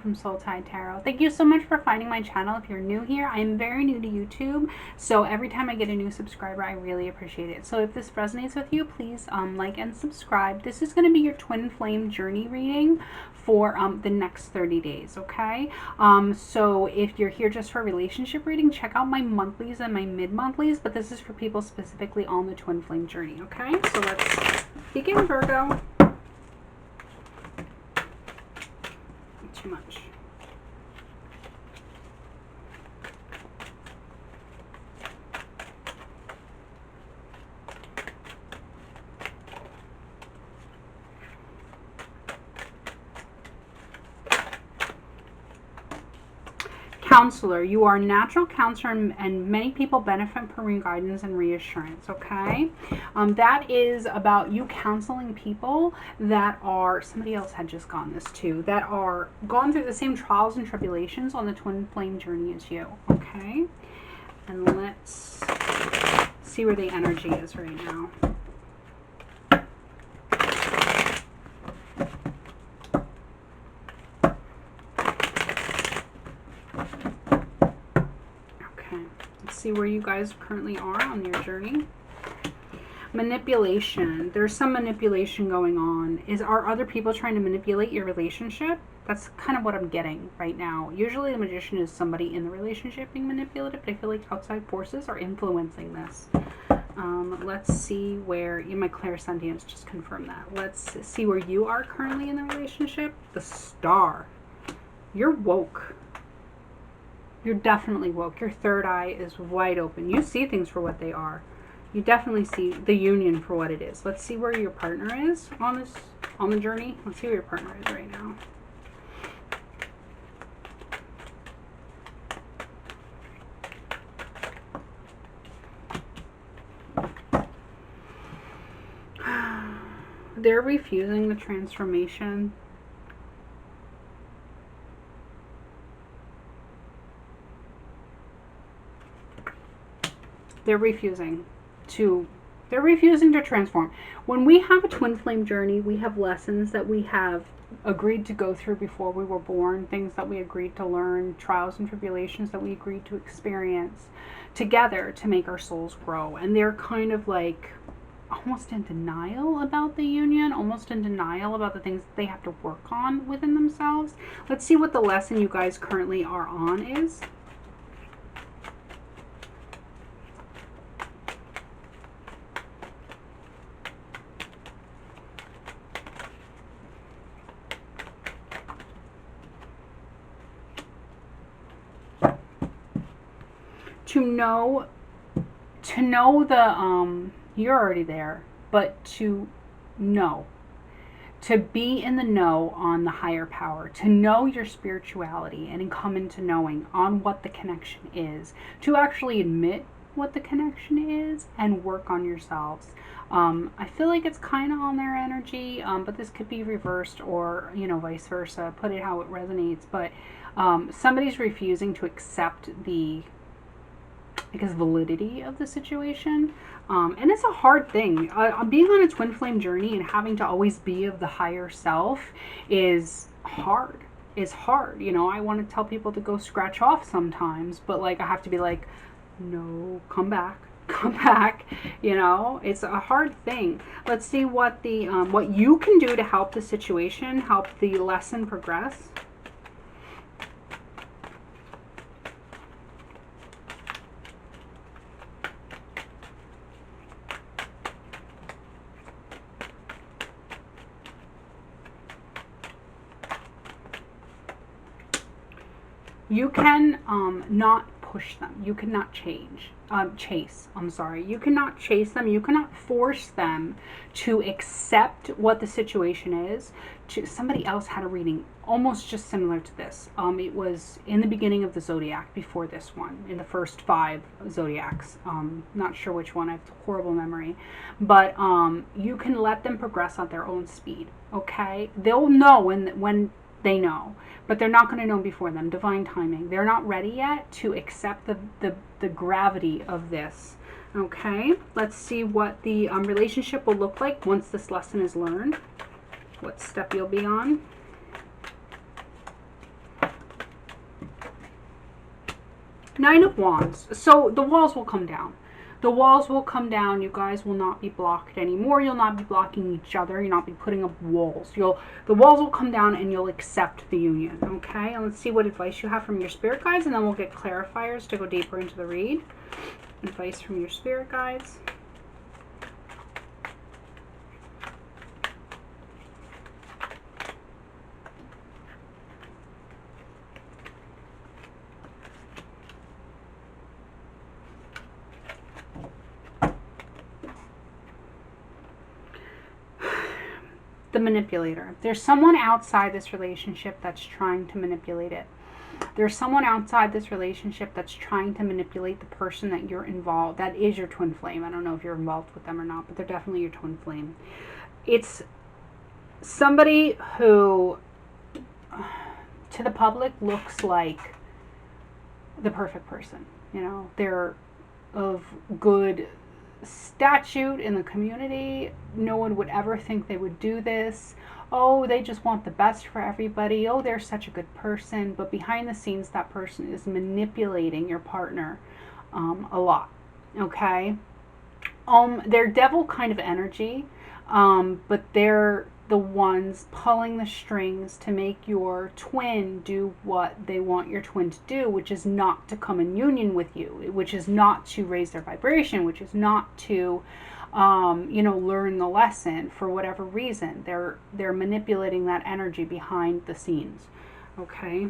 from Soul Tide Tarot. Thank you so much for finding my channel. If you're new here, I am very new to YouTube, so every time I get a new subscriber, I really appreciate it. So if this resonates with you, please like and subscribe. This is going to be your twin flame journey reading for the next 30 days, okay? So if you're here just for a relationship reading, check out my monthlies and my mid-monthlies, but this is for people specifically on the twin flame journey, okay? So let's begin, Virgo. Too much. Counselor, you are a natural counselor, and many people benefit from your guidance and reassurance, okay? That is about you counseling people that are, somebody else had just gone this too, that are gone through the same trials and tribulations on the twin flame journey as you, okay? And let's see where the energy is right now. See where you guys currently are on your journey. Manipulation. There's some manipulation going on. Are other people trying to manipulate your relationship? That's kind of what I'm getting right now. Usually the magician is somebody in the relationship being manipulated, but I feel like outside forces are influencing this. Let's see where, my clairsentience just confirmed that. Let's see where you are currently in the relationship. The Star. You're woke. You're definitely woke. Your third eye is wide open. You see things for what they are. You definitely see the union for what it is. Let's see where your partner is on the journey. Let's see where your partner is right now. They're refusing the transformation. They're refusing to transform. When we have a twin flame journey, we have lessons that we have agreed to go through before we were born, things that we agreed to learn, trials and tribulations that we agreed to experience together to make our souls grow. And they're kind of like almost in denial about the union, almost in denial about the things that they have to work on within themselves. Let's see what the lesson you guys currently are on is. To know the you're already there, but to know, to be in the know on the higher power, to know your spirituality and come into knowing on what the connection is, to actually admit what the connection is and work on yourselves. I feel like it's kind of on their energy, but this could be reversed or, vice versa. Put it how it resonates. But somebody's refusing to accept the validity of the situation. And it's a hard thing. Being on a twin flame journey and having to always be of the higher self is hard. I want to tell people to go scratch off sometimes, but I have to be like, no, come back. It's a hard thing. Let's see what what you can do to help the situation, help the lesson progress. You can not push them. You cannot chase. I'm sorry. You cannot chase them. You cannot force them to accept what the situation is. Somebody else had a reading almost just similar to this. It was in the beginning of the zodiac before this one, in the first 5 zodiacs. Not sure which one. I have a horrible memory. But you can let them progress at their own speed. Okay? They'll know when they know, but they're not going to know before them. Divine timing. They're not ready yet to accept the gravity of this. Okay, let's see what the relationship will look like once this lesson is learned. What step you'll be on. Nine of Wands. So the walls will come down. The walls will come down. You guys will not be blocked anymore. You'll not be blocking each other. You'll not be putting up walls. The walls will come down and you'll accept the union. Okay? And let's see what advice you have from your spirit guides, and then we'll get clarifiers to go deeper into the read. Advice from your spirit guides. The manipulator. There's someone outside this relationship that's trying to manipulate it. There's someone outside this relationship that's trying to manipulate the person that you're involved. That is your twin flame. I don't know if you're involved with them or not, but they're definitely your twin flame. It's somebody who, to the public, looks like the perfect person. You know, they're of good statute in the community. No one would ever think they would do this. Oh, they just want the best for everybody. Oh, they're such a good person. But behind the scenes, that person is manipulating your partner a lot. Okay? They're devil kind of energy, but they're the ones pulling the strings to make your twin do what they want your twin to do, which is not to come in union with you, which is not to raise their vibration, which is not to learn the lesson. For whatever reason, they're manipulating that energy behind the scenes. Okay.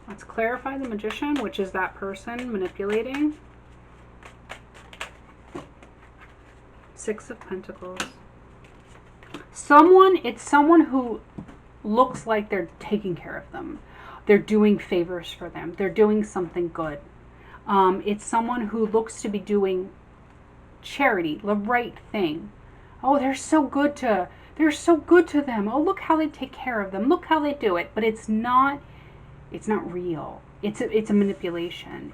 Let's clarify the Magician, which is that person manipulating. Six of Pentacles. It's someone who looks like they're taking care of them. They're doing favors for them. They're doing something good. It's someone who looks to be doing charity, the right thing. Oh, they're so good to them. Oh, look how they take care of them. Look how they do it. But it's not real. It's a manipulation.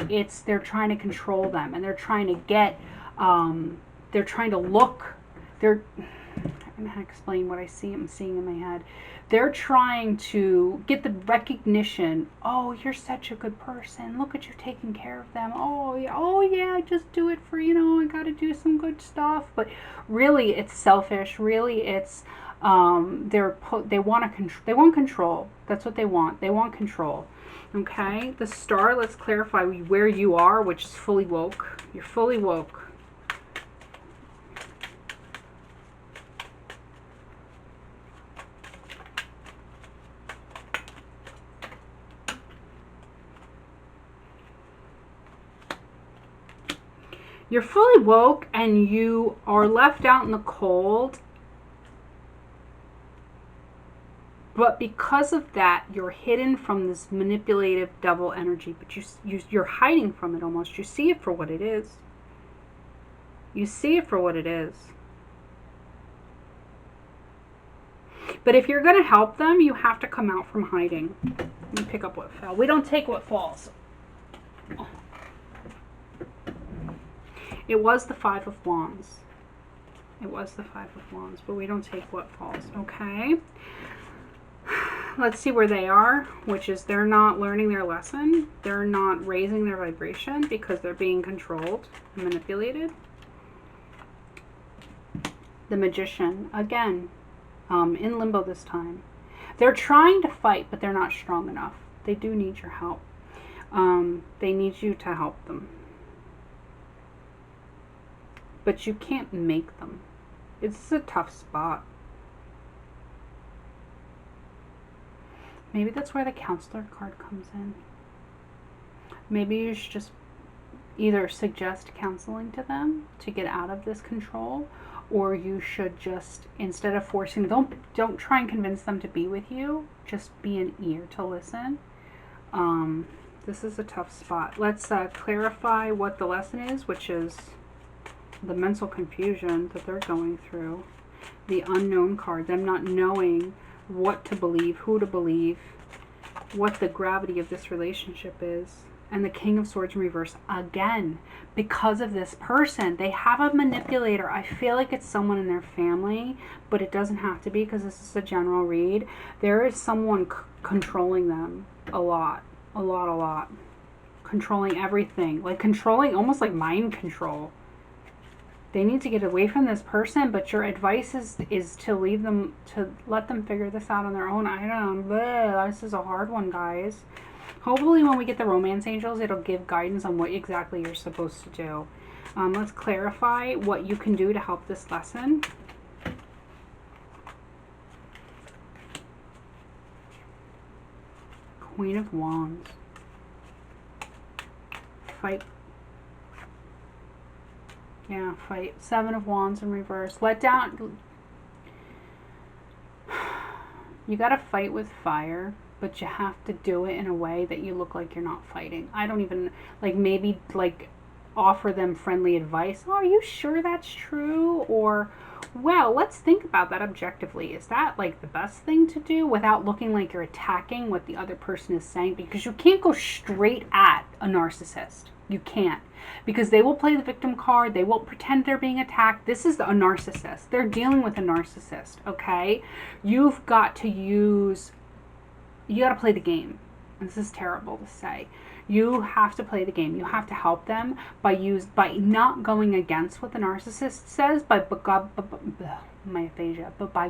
They're trying to control them, and they're trying to get they're trying to look. I don't know how to explain what I'm seeing in my head. They're trying to get the recognition. Oh, you're such a good person. Look at you taking care of them. Oh yeah, I just do it for, I got to do some good stuff. But really, it's selfish. Really, it's they want control. That's what they want. They want control. Okay, the Star. Let's clarify where you are, which is fully woke. You're fully woke. You're fully woke, and you are left out in the cold. But because of that, you're hidden from this manipulative devil energy. But you're hiding from it almost. You see it for what it is. You see it for what it is. But if you're going to help them, you have to come out from hiding. Let me pick up what fell. We don't take what falls. It was the Five of Wands. It was the Five of Wands, but we don't take what falls. Okay. Let's see where they are, which is they're not learning their lesson. They're not raising their vibration because they're being controlled and manipulated. The Magician, again, in limbo this time. They're trying to fight, but they're not strong enough. They do need your help. They need you to help them. But you can't make them. It's a tough spot. Maybe that's where the Counselor card comes in. Maybe you should just either suggest counseling to them to get out of this control, or you should just, instead of forcing, don't try and convince them to be with you. Just be an ear to listen. This is a tough spot. Let's clarify what the lesson is, which is the mental confusion that they're going through. The Unknown card, them not knowing what to believe, who to believe, what the gravity of this relationship is. and the King of Swords in reverse again. Because of this person, they have a manipulator. I feel like it's someone in their family, but it doesn't have to be because this is a general read. There is someone controlling them a lot, a lot, a lot. Controlling everything, like controlling, almost like mind control. They need to get away from this person, but your advice is to leave them, to let them figure this out on their own. I don't know. This is a hard one, guys. Hopefully when we get the romance angels, it'll give guidance on what exactly you're supposed to do. Let's clarify what you can do to help this lesson. Queen of Wands. Fight. Yeah, fight. Seven of Wands in reverse. Let down. You gotta fight with fire, but you have to do it in a way that you look like you're not fighting. I don't even, like, maybe, like, offer them friendly advice. Oh, are you sure that's true? Or, well, let's think about that objectively. Is that, like, the best thing to do without looking like you're attacking what the other person is saying? Because you can't go straight at a narcissist. You can't. Because they will play the victim card. They will pretend they're being attacked. This is a narcissist. They're dealing with a narcissist, okay? You've got to use... You got to play the game. This is terrible to say. You have to play the game. You have to help them by not going against what the narcissist says, but by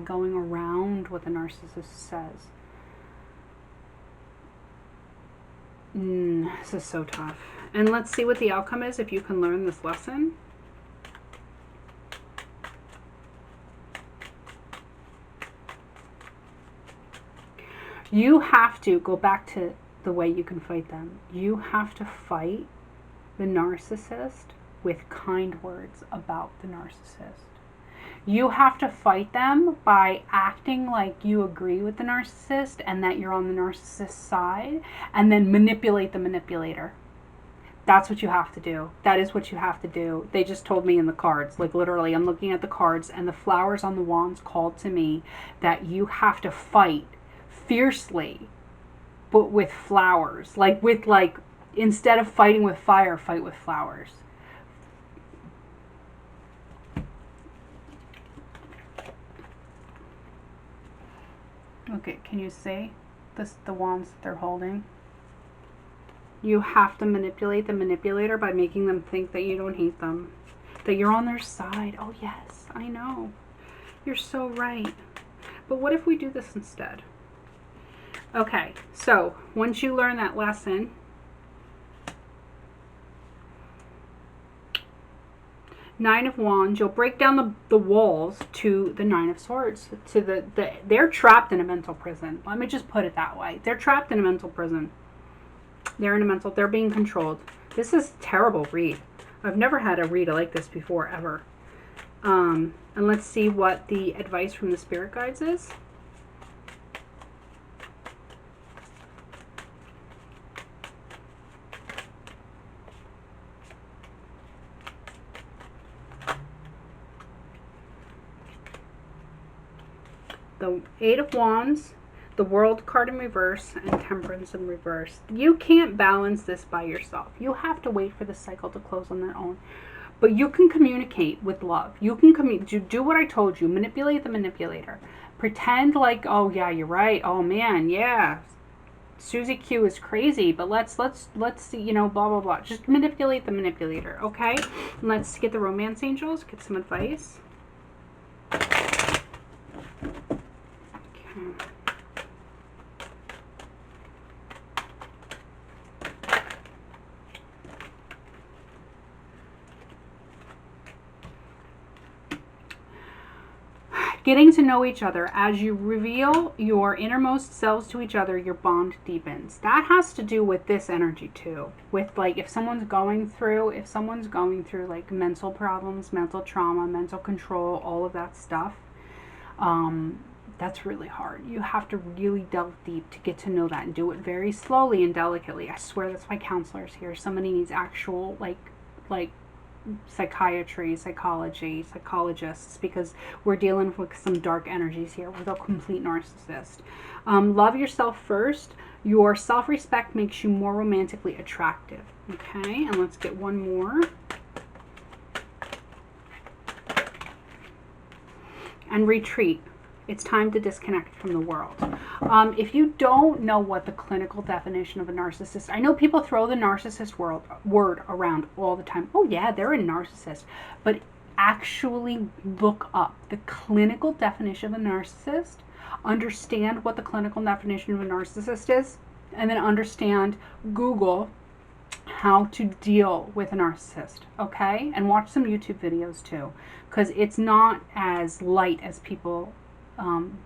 going around what the narcissist says. This is so tough. And let's see what the outcome is if you can learn this lesson. You have to go back to the way you can fight them. You have to fight the narcissist with kind words about the narcissist. You have to fight them by acting like you agree with the narcissist and that you're on the narcissist's side, and then manipulate the manipulator. That's what you have to do. That is what you have to do. They just told me in the cards, like literally, I'm looking at the cards and the flowers on the wands called to me that you have to fight fiercely, but with flowers. Instead of fighting with fire, fight with flowers. Okay, can you see the wands that they're holding? You have to manipulate the manipulator by making them think that you don't hate them, that you're on their side. Oh yes, I know. You're so right. But what if we do this instead? Okay, so once you learn that lesson, Nine of Wands, you'll break down the walls to the Nine of Swords. To they're trapped in a mental prison. Let me just put it that way. They're trapped in a mental prison. They're being controlled. This is a terrible read. I've never had a read like this before, ever. And let's see what the advice from the spirit guides is. The Eight of Wands, the World card in reverse, and Temperance in reverse. You can't balance this by yourself. You have to wait for the cycle to close on their own. But you can communicate with love. You can do what I told you. Manipulate the manipulator. Pretend like, oh yeah, you're right. Oh man, yeah. Susie Q is crazy, but let's see, you know, blah blah blah. Just manipulate the manipulator, okay? And let's get the romance angels, get some advice. Getting to know each other. As you reveal your innermost selves to each other, your bond deepens. That has to do with this energy too. With like if someone's going through like mental problems, mental trauma, mental control, all of that stuff, that's really hard. You have to really delve deep to get to know that and do it very slowly and delicately. I swear that's why counselors here. Somebody needs actual like psychiatry, psychology, psychologists, because we're dealing with some dark energies here with a complete narcissist. Love yourself first. Your self-respect makes you more romantically attractive. Okay, and let's get one more. And retreat. It's time to disconnect from the world. If you don't know what the clinical definition of a narcissist, I know people throw the narcissist word around all the time. Oh yeah, they're a narcissist. But actually look up the clinical definition of a narcissist, understand what the clinical definition of a narcissist is, and then understand, Google how to deal with a narcissist, okay? And watch some YouTube videos too, because it's not as light as people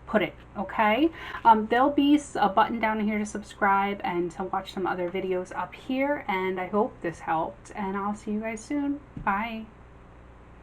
put it, okay? There'll be a button down here to subscribe and to watch some other videos up here, and I hope this helped, and I'll see you guys soon. Bye.